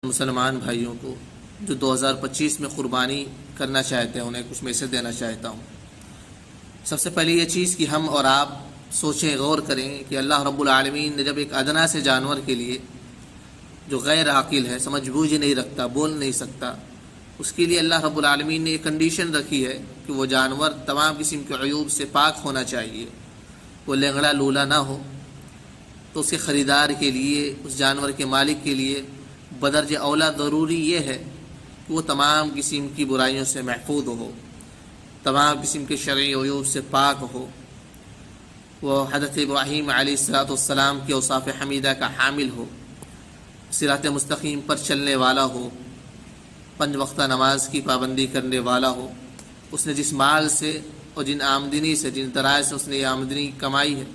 مسلمان بھائیوں کو جو 2025 میں قربانی کرنا چاہتے ہیں انہیں کچھ میسج دینا چاہتا ہوں۔ سب سے پہلے یہ چیز کہ ہم اور آپ سوچیں، غور کریں کہ اللہ رب العالمین نے جب ایک ادنا سے جانور کے لیے جو غیر عاقل ہے، سمجھ بوجھ نہیں رکھتا، بول نہیں سکتا، اس کے لیے اللہ رب العالمین نے ایک کنڈیشن رکھی ہے کہ وہ جانور تمام قسم کے عیوب سے پاک ہونا چاہیے، وہ لنگڑا لولا نہ ہو، تو اس کے خریدار کے لیے، اس جانور کے مالک کے لیے بدرجہ اولا ضروری یہ ہے کہ وہ تمام قسم کی برائیوں سے محفوظ ہو، تمام قسم کے شرعی عیوب سے پاک ہو، وہ حضرت ابراہیم علیہ السلام کی اوصاف حمیدہ کا حامل ہو، صراط مستقیم پر چلنے والا ہو، 5 وقتہ نماز کی پابندی کرنے والا ہو، اس نے جس مال سے اور جن آمدنی سے، جن ذرائع سے اس نے یہ آمدنی کمائی ہے،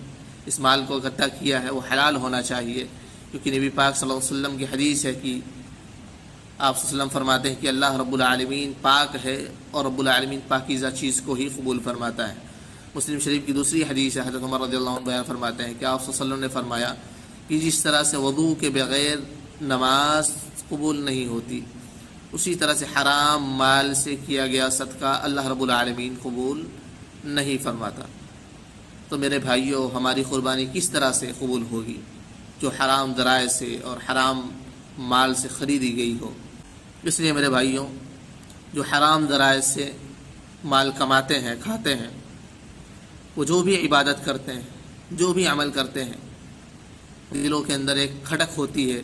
اس مال کو اکٹھا کیا ہے، وہ حلال ہونا چاہیے، کیونکہ نبی پاک صلی اللہ علیہ وسلم کی حدیث ہے کہ آپ صلی اللہ علیہ وسلم فرماتے ہیں کہ اللہ رب العالمین پاک ہے اور رب العالمین پاکیزہ چیز کو ہی قبول فرماتا ہے۔ مسلم شریف کی دوسری حدیث ہے، حضرت عمر رضی اللہ عنہ بیان فرماتے ہیں کہ آپ صلی اللہ علیہ وسلم نے فرمایا کہ جس طرح سے وضو کے بغیر نماز قبول نہیں ہوتی، اسی طرح سے حرام مال سے کیا گیا صدقہ اللہ رب العالمین قبول نہیں فرماتا۔ تو میرے بھائیوں، ہماری قربانی کس طرح سے قبول ہوگی؟ جو حرام ذرائع سے اور حرام مال سے خریدی گئی ہو۔ اس لیے میرے بھائیوں، جو حرام ذرائع سے مال کماتے ہیں، کھاتے ہیں، وہ جو بھی عبادت کرتے ہیں، جو بھی عمل کرتے ہیں، دلوں کے اندر ایک کھٹک ہوتی ہے،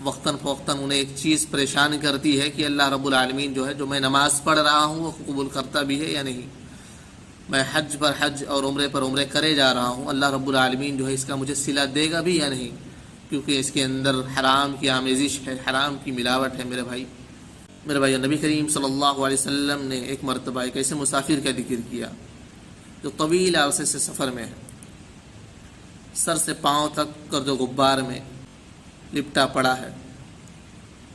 وقتاً فوقتاً انہیں ایک چیز پریشان کرتی ہے کہ اللہ رب العالمین جو ہے، جو میں نماز پڑھ رہا ہوں وہ قبول کرتا بھی ہے یا نہیں، میں حج پر حج اور عمرے پر عمرے کرے جا رہا ہوں، اللہ رب العالمین جو ہے اس کا مجھے صلہ دے گا بھی یا نہیں، کیونکہ اس کے اندر حرام کی آمیزش ہے، حرام کی ملاوٹ ہے۔ میرے بھائی، نبی کریم صلی اللہ علیہ وسلم نے ایک مرتبہ ایک ایسے مسافر کا ذکر کیا جو طویل عرصے سے سفر میں ہے، سر سے پاؤں تک گرد و غبار میں لپٹا پڑا ہے۔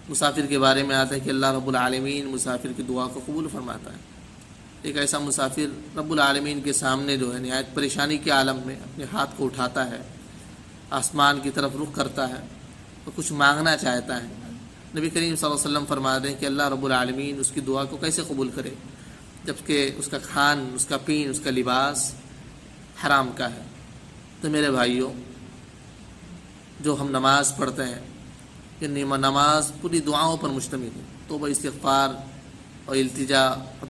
مسافر کے بارے میں آتا ہے کہ اللہ رب العالمین مسافر کی دعا کو قبول فرماتا ہے۔ ایک ایسا مسافر رب العالمین کے سامنے جو ہے نہایت پریشانی کے عالم میں اپنے ہاتھ کو اٹھاتا ہے، آسمان کی طرف رخ کرتا ہے اور کچھ مانگنا چاہتا ہے۔ نبی کریم صلی اللہ علیہ وسلم فرماتے ہیں کہ اللہ رب العالمین اس کی دعا کو کیسے قبول کرے جبکہ اس کا کھان، اس کا پین، اس کا لباس حرام کا ہے۔ تو میرے بھائیوں، جو ہم نماز پڑھتے ہیں، یہ نماز پوری دعاؤں پر مشتمل ہے، توبہ، استغفار اور التجا